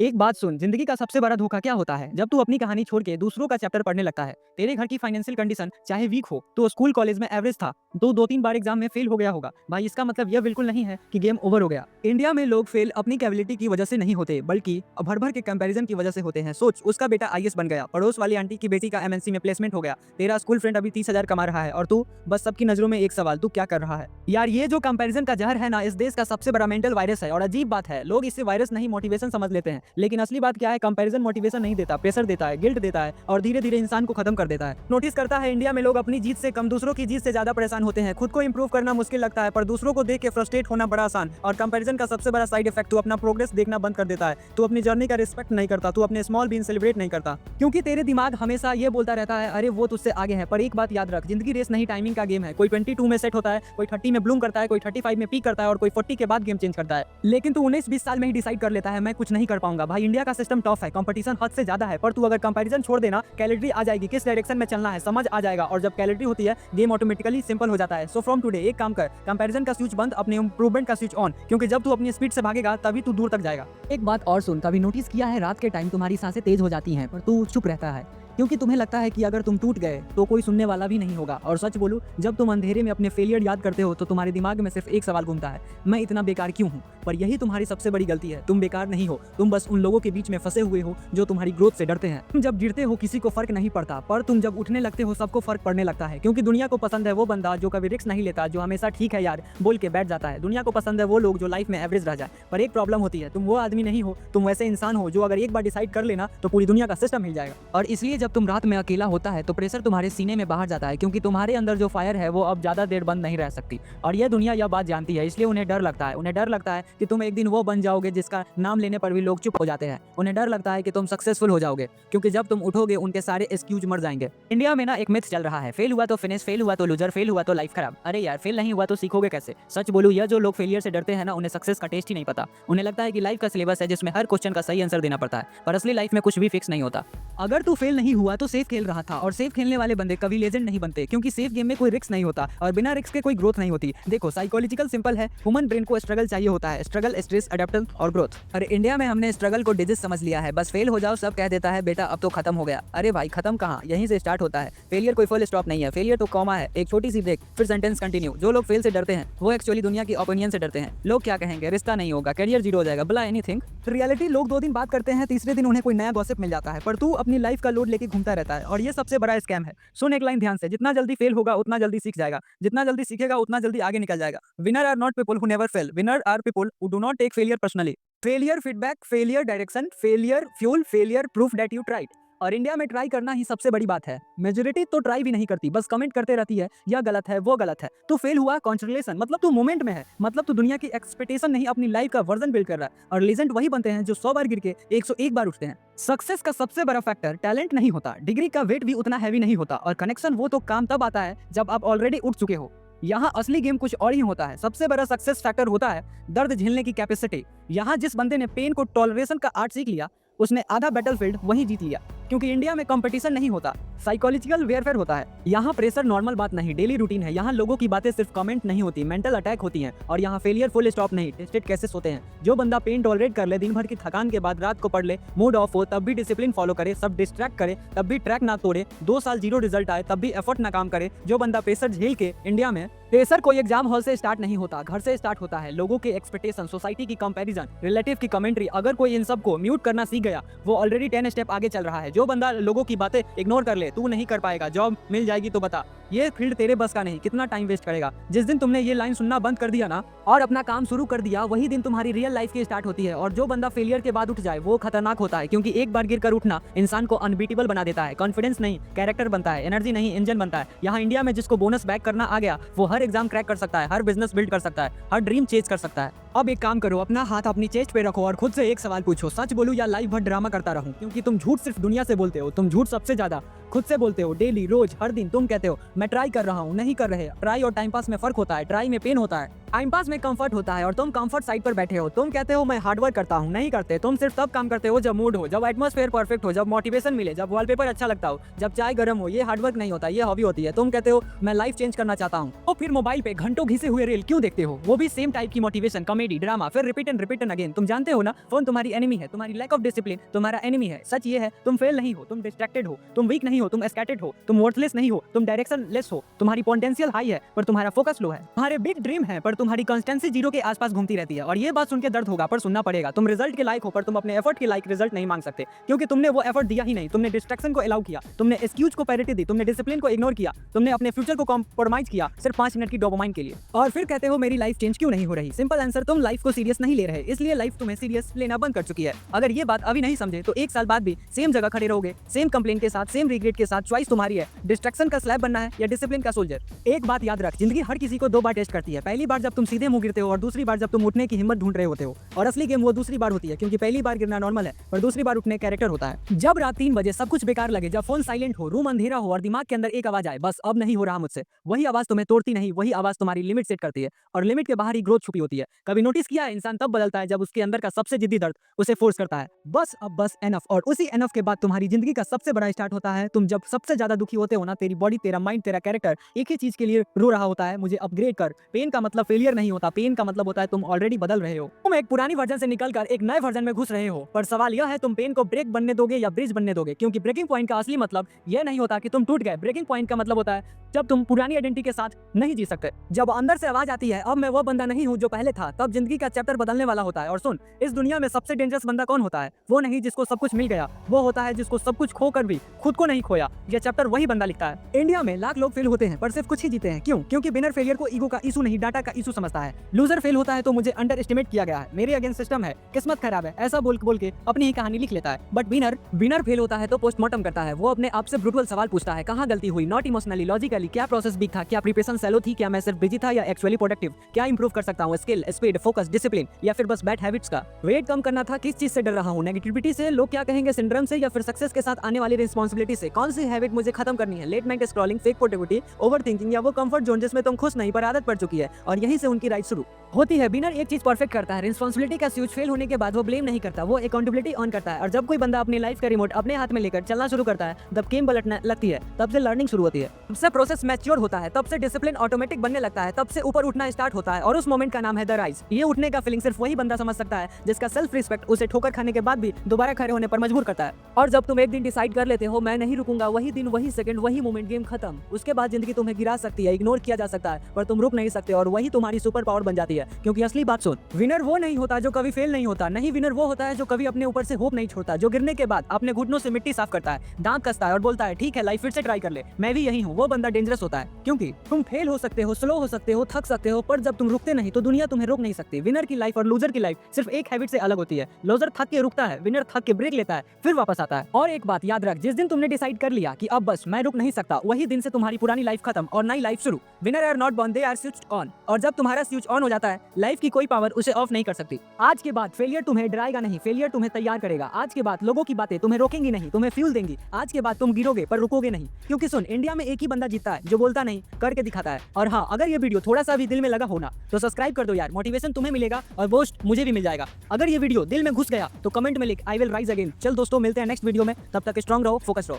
एक बात सुन, जिंदगी का सबसे बड़ा धोखा क्या होता है? जब तू अपनी कहानी छोड़ के दूसरों का चैप्टर पढ़ने लगता है। तेरे घर की फाइनेंशियल कंडीशन चाहे वीक हो, तो स्कूल कॉलेज में एवरेज था, तो 2-3 बार एग्जाम में फेल हो गया होगा। भाई इसका मतलब यह बिल्कुल नहीं है कि गेम ओवर हो गया। इंडिया में लोग फेल अपनी कैपेबिलिटी की वजह से नहीं होते, बल्कि भर भर के कंपैरिजन की वजह से होते हैं। सोच, उसका बेटा आईएएस बन गया, पड़ोस वाली आंटी की बेटी का एमएनसी में प्लेसमेंट हो गया, तेरा स्कूल फ्रेंड अभी 30,000 कमा रहा है और तू बस सबकी नजरों में एक सवाल, तू क्या कर रहा है? यार ये जो कंपैरिजन का जहर है ना, इस देश का सबसे बड़ा मेंटल वायरस है। और अजीब बात है, लोग इसे वायरस नहीं मोटिवेशन समझ लेते हैं, लेकिन असली बात क्या है? कंपैरिजन मोटिवेशन नहीं देता, प्रेशर देता है, गिल्ट देता है और धीरे धीरे इंसान को खत्म कर देता है। नोटिस करता है, इंडिया में लोग अपनी जीत से कम दूसरों की जीत से ज्यादा परेशान होते हैं। खुद को इंप्रूव करना मुश्किल लगता है, पर दूसरों को देख के फ्रस्ट्रेट होना बड़ा आसान। और कंपैरिजन का सबसे बड़ा साइड इफेक्ट, तू अपना प्रोग्रेस देखना बंद कर देता है, तू अपनी जर्नी का रिस्पेक्ट नहीं करता, तू अपने स्मॉल विन सेलिब्रेट नहीं करता, क्योंकि तेरे दिमाग हमेशा ये बोलता रहता है, अरे वो तुझसे आगे है। पर एक बात याद रख, जिंदगी रेस नहीं, टाइमिंग का गेम है। कोई 22 में सेट होता है, कोई 30 में ब्लूम करता है, कोई 35 में पीक करता है और कोई 40 के बाद गेम चेंज करता है। लेकिन तू 19-20 साल में ही डिसाइड कर लेता है, मैं कुछ नहीं कर पाऊंगा। भाई इंडिया का सिस्टम टफ है, कंपटीशन हद से ज्यादा है, पर तू अगर कंपैरिजन छोड़ देना, कैलेंडरी आ जाएगी, किस डायरेक्शन में चलना है समझ आ जाएगा, और जब कैलेंडरी होती है गेम ऑटोमेटिकली सिंपल हो जाता है। सो फ्रॉम टुडे एक काम कर, कंपैरिजन का स्विच बंद, अपने इंप्रूवमेंट का स्विच ऑन, क्योंकि जब तू अपनी स्पीड से भागेगा तभी तू दूर तक जाएगा। एक बात और सुन, कभी नोटिस किया है रात के टाइम तुम्हारी सांसें तेज हो जाती हैं, पर तू चुप रहता है, क्योंकि तुम्हें लगता है कि अगर तुम टूट गए तो कोई सुनने वाला भी नहीं होगा। और सच बोलूं, जब तुम अंधेरे में अपने फेलियर याद करते हो तो तुम्हारे दिमाग में सिर्फ एक सवाल घूमता है, मैं इतना बेकार क्यों हूं? पर यही तुम्हारी सबसे बड़ी गलती है, तुम बेकार नहीं हो, तुम बस उन लोगों के बीच में फंसे हुए हो जो तुम्हारी ग्रोथ से डरते हैं। तुम जब गिरते हो किसी को फर्क नहीं पड़ता, पर तुम जब उठने लगते हो सबको फर्क पड़ने लगता है, क्योंकि दुनिया को पसंद है वो बंदा जो कभी रिस्क नहीं लेता, जो हमेशा ठीक है यार बोल के बैठ जाता है। दुनिया को पसंद है वो लोग जो लाइफ में एवरेज रह जाए। पर एक प्रॉब्लम होती है, तुम वो आदमी नहीं हो, तुम वैसे इंसान हो जो अगर एक बार डिसाइड कर लेना तो पूरी दुनिया का सिस्टम हिल जाएगा। और इसलिए जब तुम रात में अकेला होता है तो प्रेशर तुम्हारे सीने में बाहर जाता है, क्योंकि तुम्हारे अंदर जो फायर है वो अब ज्यादा देर बंद नहीं रह सकती। और यह दुनिया यह बात जानती है, इसलिए उन्हें डर लगता है। उन्हें डर लगता है कि तुम एक दिन वो बन जाओगे जिसका नाम लेने पर भी लोग चुप हो जाते हैं। उन्हें डर लगता है कि तुम सक्सेसफुल हो जाओगे, क्योंकि जब तुम उठोगे उनके सारे एक्सक्यूज मर जाएंगे। इंडिया में ना एक मिथ चल रहा है, फेल हुआ तो फिनिश, फेल हुआ तो लूजर, फेल हुआ तो लाइफ खराब। अरे यार, फेल नहीं हुआ तो सीखोगे कैसे? सच बोलूं, यह जो लोग फेलियर से डरते हैं ना, उन्हें सक्सेस का टेस्ट ही नहीं पता। उन्हें लगता है कि लाइफ का सिलेबस है जिसमें हर क्वेश्चन का सही आंसर देना पड़ता है, पर असली लाइफ में कुछ भी फिक्स नहीं होता। अगर तू फेल नहीं हुआ तो सेफ खेल रहा था, और सेफ खेलने वाले बंदे कभी लेजेंड नहीं बनते, क्योंकि सेफ गेम में कोई रिस्क नहीं होता और बिना रिस्क के कोई ग्रोथ नहीं होती। देखो, साइकोलॉजिकल सिंपल है, ह्यूमन ब्रेन को स्ट्रगल चाहिए होता है, स्ट्रगल, स्ट्रेस, अडेप्टेंस और ग्रोथ। अरे इंडिया में हमने स्ट्रगल को डिजीज समझ लिया है, बस फेल हो जाओ सब कह देता है बेटा अब तो खत्म हो गया। अरे भाई, खत्म कहाँ, यहीं से स्टार्ट होता है। फेलियर कोई फुल स्टॉप नहीं है, फेलियर तो कॉमा है, एक छोटी सी ब्रेक फिर सेंटेंस कंटिन्यू। जो लोग फेल से डरते हैं वो एक्चुअली दुनिया की ओपिनियन से डरते हैं। लोग क्या कहेंगे, रिश्ता नहीं होगा, करियर जीरो हो जाएगा, भला एनीथिंग। रियलिटी, लोग 2 दिन बात करते हैं, तीसरे दिन उन्हें कोई नया गॉसिप मिल जाता है, पर तू अपनी लाइफ का लोड लेके घूमता रहता है। और ये सबसे बड़ा स्कैम है। सुन एक लाइन ध्यान से, जितना जल्दी फेल होगा उतना जल्दी सीख जाएगा, जितना जल्दी सीखेगा उतना जल्दी आगे निकल जाएगा। Winner are not people who never fail, winner are people who do not take failure personally. Failure feedback, failure direction, failure fuel, failure proof that you tried. और इंडिया में ट्राई करना ही सबसे बड़ी बात है। मेजोरिटी तो ट्राई भी नहीं करती, बस कमेंट करते रहती है, यह गलत है वो गलत है। तू फेल हुआ, कॉन्ग्रेचुलेशन, मतलब तू मोमेंट में है, मतलब तू दुनिया की एक्सपेक्टेशन नहीं अपनी लाइफ का वर्जन बिल्ड कर रहा है। और लीजेंड वही बनते हैं जो 100 बार गिर के 101 बार उठते हैं। सक्सेस का सबसे बड़ा फैक्टर टैलेंट नहीं होता, डिग्री का वेट भी उतना हैवी नहीं होता, और कनेक्शन वो तो काम तब आता है जब आप ऑलरेडी उठ चुके हो। यहाँ असली गेम कुछ और ही होता है। सबसे बड़ा सक्सेस फैक्टर होता है दर्द झेलने की कैपेसिटी। यहाँ जिस बंदे ने पेन को टॉलरेशन का आर्ट सीख लिया, उसने आधा बैटलफील्ड वहीं जीत लिया। क्योंकि इंडिया में कंपटीशन नहीं होता, साइकोलॉजिकल वेयरफेयर होता है। यहाँ प्रेशर नॉर्मल बात नहीं, डेली रूटीन है। यहाँ लोगों की बातें सिर्फ कमेंट नहीं होती, मेंटल अटैक होती हैं। और यहाँ फेलियर फुल स्टॉप नहीं, टेस्टेड केसेस होते हैं। जो बंदा पेन टॉलरेट कर ले, दिन भर की थकान के बाद रात को पढ़ ले, मूड ऑफ हो तब भी डिसिप्लिन फॉलो करे, सब डिस्ट्रैक्ट करे तब भी ट्रैक ना तोड़े, 2 साल 0 रिजल्ट आए तब भी एफर्ट ना काम करे। जो बंदा प्रेशर झेल के, इंडिया में प्रेशर कोई एग्जाम हॉल से स्टार्ट नहीं होता, घर से स्टार्ट होता है। लोगों के एक्सपेक्टेशन, सोसाइटी की कंपैरिजन, रिलेटिव की कमेंट्री, अगर कोई इन सब को म्यूट करना सीख गया, वो ऑलरेडी 10 स्टेप आगे चल रहा है। जो बंदा लोगों की बातें इग्नोर कर ले, तू नहीं कर पाएगा, जॉब मिल जाएगी तो बता, ये फील्ड तेरे बस का नहीं, कितना टाइम वेस्ट करेगा। जिस दिन तुमने ये लाइन सुनना बंद कर दिया ना और अपना काम शुरू कर दिया, वही दिन तुम्हारी रियल लाइफ की स्टार्ट होती है। और जो बंदा फेलियर के बाद उठ जाए वो खतरनाक होता है, क्योंकि एक बार गिर कर उठना इंसान को अनबीटेबल बना देता है। कॉन्फिडेंस नहीं कैरेक्टर बनता है, एनर्जी नहीं इंजन बनता है। यहाँ इंडिया में जिसको बोनस बैक करना आ गया, वो हर एग्जाम क्रैक कर सकता है, हर बिजनेस बिल्ड कर सकता है, हर ड्रीम चेज कर सकता है। अब एक काम करो, अपना हाथ अपनी चेस्ट पे रखो और खुद से एक सवाल पूछो, सच बोलूं या लाइफ भर ड्रामा करता रहूं? क्योंकि तुम झूठ सिर्फ दुनिया से बोलते हो, तुम झूठ सबसे ज्यादा खुद से बोलते हो डेली, रोज, हर दिन तुम कहते हो मैं ट्राई कर रहा हूँ, नहीं कर रहे। ट्राई और टाइम पास में फर्क होता है। ट्राई में पेन होता है, टाइम पास में कंफर्ट होता है, और तुम कंफर्ट साइड पर बैठे हो। तुम कहते हो मैं हार्डवर्क करता हूँ, नहीं करते। तुम सिर्फ तब काम करते हो जब मूड हो, जब एटमॉस्फेयर परफेक्ट हो, जब मोटिवेशन मिले, जब वॉलपेपर अच्छा लगता हो, जब चाय गर्म हो। ये हार्डवर्क नहीं होता, ये हॉबी होती है। तुम कहते हो मैं लाइफ चेंज करना चाहता हूँ, तो फिर मोबाइल पे घंटों घिसे हुए रील क्यों देखते हो? वो भी सेम टाइप की मोटिवेशन, कॉमेडी, ड्रामा, फिर रिपीट एंड अगेन। तुम जानते हो ना, फोन तुम्हारी एनिमी है, तुम्हारी लैक ऑफ डिसिप्लिन तुम्हारा एनिमी है। सच ये है, तुम फेल नहीं हो, तुम डिस्ट्रैक्टेड हो, तुम वीक नहीं हो, तुम स्कैटर्ड हो, तुम वर्थलेस नहीं हो, तुम डायरेक्शन लेस हो। तुम्हारी पोटेंशियल हाई है पर तुम्हारा फोकस लो है। तुम्हारे बिग ड्रीम है पर तुम्हारी कंसिस्टेंसी जीरो के आसपास घूमती रहती है। और ये बात सुन के दर्द होगा पर सुनना पड़ेगा। तुम रिजल्ट के लायक हो पर तुम अपने एफर्ट के लायक रिजल्ट नहीं मांग सकते, क्योंकि तुमने वो एफर्ट दिया ही नहीं। तुमने डिस्ट्रैक्शन को अलाउ किया, तुमने एक्सक्यूज को प्रायोरिटी दी, तुमने डिसिप्लिन को इग्नोर किया, तुमने अपने फ्यूचर को कॉम्प्रोमाइज किया सिर्फ 5 मिनट की डोपामाइन के लिए। और फिर कहते हो मेरी लाइफ चेंज क्यों नहीं हो रही? सिंपल आंसर, तुम लाइफ को सीरियस नहीं ले रहे, इसलिए लाइफ तुम्हें सीरियस लेना बंद कर चुकी है। अगर ये बात अभी नहीं समझे तो 1 साल बाद भी सेम जगह खड़े रहोगे, सेम कंप्लेन के साथ, सेम रिग्रेट के साथ। चॉइस तुम्हारी है, डिस्ट्रैक्शन का स्लैब बनना है या डिसिप्लिन का सोल्जर। एक बात याद रख, जिंदगी हर किसी को 2 बार टेस्ट करती है। पहली बार जब तुम सीधे मुंह गिरते हो और दूसरी बार जब तुम उठने की हिम्मत ढूंढ रहे होते हो। और असली गेम वो दूसरी बार होती है, क्योंकि पहली बार गिरना नॉर्मल है पर दूसरी बार उठने कैरेक्टर होता है। जब रात 3 बजे सब कुछ बेकार लगे, जब फोन साइलेंट हो, रूम अंधेरा हो और दिमाग के अंदर एक आवाज आए, बस अब नहीं हो रहा मुझसे। वही आवाज तुम्हें तोड़ती नहीं, वही आवाज तुम्हारी लिमिट सेट करती है, और लिमिट के बाहर ही ग्रोथ छुपी होती है। कभी नोटिस किया है, इंसान तब बदलता है जब उसके अंदर का सबसे जिद्दी दर्द उसे फोर्स करता है, बस अब बस एनफ। और उसी एनफ के बाद तुम्हारी जिंदगी का सबसे बड़ा स्टार्ट होता है। तुम जब सबसे ज्यादा दुखी होते हो ना, तेरी बॉडी, तेरा माइंड, तेरा कैरेक्टर एक ही चीज के लिए रो रहा होता है, मुझे अपग्रेड कर। पेन का मतलब फेलियर नहीं होता, पेन का मतलब होता है तुम ऑलरेडी बदल रहे हो। तुम एक पुरानी वर्जन से निकलकर एक नए वर्जन में घुस रहे हो। पर सवाल यह है, तुम पेन को ब्रेक बनने दोगे या ब्रिज बनने दोगे? क्योंकि ब्रेकिंग पॉइंट का असली मतलब यह नहीं होता कि तुम टूट गए। ब्रेकिंग पॉइंट का मतलब होता है जब तुम पुरानी आइडेंटिटी के साथ नहीं जी सकते, जब अंदर से आवाज आती है अब मैं वो बंदा नहीं हूँ जो पहले था। तब जिंदगी का चैप्टर बदलने वाला होता है। और सुन, इस दुनिया में सबसे डेंजरस बंदा कौन होता है? वो नहीं जिसको सब कुछ मिल गया, वो होता है जिसको सब कुछ खोकर भी खुद को नहीं खोया। यह चैप्टर वही बंदा लिखता है। इंडिया में लाख लोग फेल होते हैं पर सिर्फ कुछ ही जीते हैं। क्यों? क्योंकि बिनर फेलियर को ईगो का इशू नहीं, डाटा का इशू समझता है। लूजर फेल होता है तो मुझे अंडर एस्टिमेट किया गया है, मेरे अगेंस्ट सिस्टम है, किस्मत खराब है, ऐसा बोल के अपनी ही कहानी लिख लेता है। बट विनर फेल होता है तो पोस्टमार्टम करता है। वो अपने आप से ब्रूटल सवाल पूछता है, कहाँ गलती हुई, नॉट इमोशनली, लॉजिकली, क्या प्रोसेस वीक था, क्या प्रिपरेशन सैलो थी, क्या मैं सिर्फ बिजी था या एक्चुअली प्रोडक्टिव, क्या इंप्रूव कर सकता हूँ, स्किल, स्पीड, फोकस, डिसिप्लिन, या फिर बस बैड हैबिट्स का। वेट कम करना था, किस चीज से डर रहा हूँ, नेगेटिविटी से, लोग क्या कहेंगे सिंड्रोम से, या फिर सक्सेस के साथ आने वाली रिस्पांसिबिलिटी से? कौन सी हैबिट मुझे खत्म करनी है? Late night scrolling, fake productivity, overthinking, या वो कंफर्ट जोन जिसमें तुम खुश नहीं पर आदत पड़ चुकी है? और यहीं से उनकी राइड शुरू होती है। बिनर एक चीज परफेक्ट करता है, रिस्पांसिबिलिटी का स्विच। फेल होने के बाद वो ब्लेम नहीं करता, वो अकाउंटेबिलिटी ऑन करता है। और जब कोई बंदा अपनी लाइफ का रिमोट अपने हाथ में लेकर चलना शुरू करता है, तब गेम पलटने लगती है, तब से लर्निंग शुरू होती है, तब से प्रोसेस मैच्योर होता है, तब से डिसिप्लिन ऑटोमेटिक बनने लगता है, तब से ऊपर उठना स्टार्ट होता है। और उस मोमेंट का नाम है द राइज। ये उठने का फीलिंग सिर्फ वही बंदा समझ सकता है जिसका सेल्फ रिस्पेक्ट उसे ठोकर खाने के बाद भी दोबारा खड़े होने पर मजबूर करता है। और जब तुम एक दिन डिसाइड कर लेते हो मैं नहीं रुकूंगा, वही दिन, वही सेकंड, वही मोमेंट, गेम खत्म। उसके बाद जिंदगी तुम्हें गिरा सकती है, इग्नोर किया जा सकता है, पर तुम रुक नहीं सकते, और वही तुम्हारी सुपर पावर बन जाती है। क्योंकि असली बात सुन, विनर वो नहीं होता जो कभी फेल नहीं होता, नहीं, विनर वो होता है जो कभी अपने ऊपर से होप नहीं छोड़ता, जो गिरने के बाद अपने घुटनों से मिट्टी साफ करता है, दांत कसता है और बोलता है ठीक है लाइफ फिर से ट्राई कर ले, मैं भी यही हूँ। वो बंदा डेंजरस होता है, क्योंकि तुम फेल हो सकते हो, स्लो हो सकते हो, थक सकते हो, पर जब तुम रुकते नहीं तो दुनिया तुम्हें रोक नहीं सकती। विनर की लाइफ और लूजर की लाइफ सिर्फ एक हैबिट से अलग होती है। लूजर थक के रुकता है, विनर थक के ब्रेक लेता है, फिर वापस आता है। और एक बात याद रख, जिस दिन तुमने डिसाइड कर लिया कि अब बस मैं रुक नहीं सकता, वही दिन से तुम्हारी पुरानी लाइफ खत्म और नई लाइफ शुरू। Winner are not born, they are switched on. और जब तुम्हारा स्विच ऑन हो जाता है, लाइफ की कोई पावर उसे ऑफ नहीं कर सकती। आज के बाद फेलियर तुम्हें डराएगा नहीं, फेलियर तुम्हें तैयार करेगा। आज के बाद लोगों की बातें तुम्हें रोकेंगी नहीं, तुम्हें फ्यूल देंगी। आज के बाद तुम गिरोगे पर रुकोगे नहीं, क्योंकि सुन, इंडिया में एक ही बंदा जीतता है जो बोलता नहीं करके दिखाता है। और हाँ, अगर ये वीडियो थोड़ा सा भी दिल में लगा होना तो सब्सक्राइब कर दो यार, मोटिवेशन तुम्हें मिलेगा और बूस्ट मुझे भी मिल जाएगा। अगर ये वीडियो दिल में घुस गया तो कमेंट में लिख आई विल राइज अगेन। चल दोस्तों, मिलते हैं नेक्स्ट वीडियो में, तब तक स्ट्रांग रहो, फोकस रहो।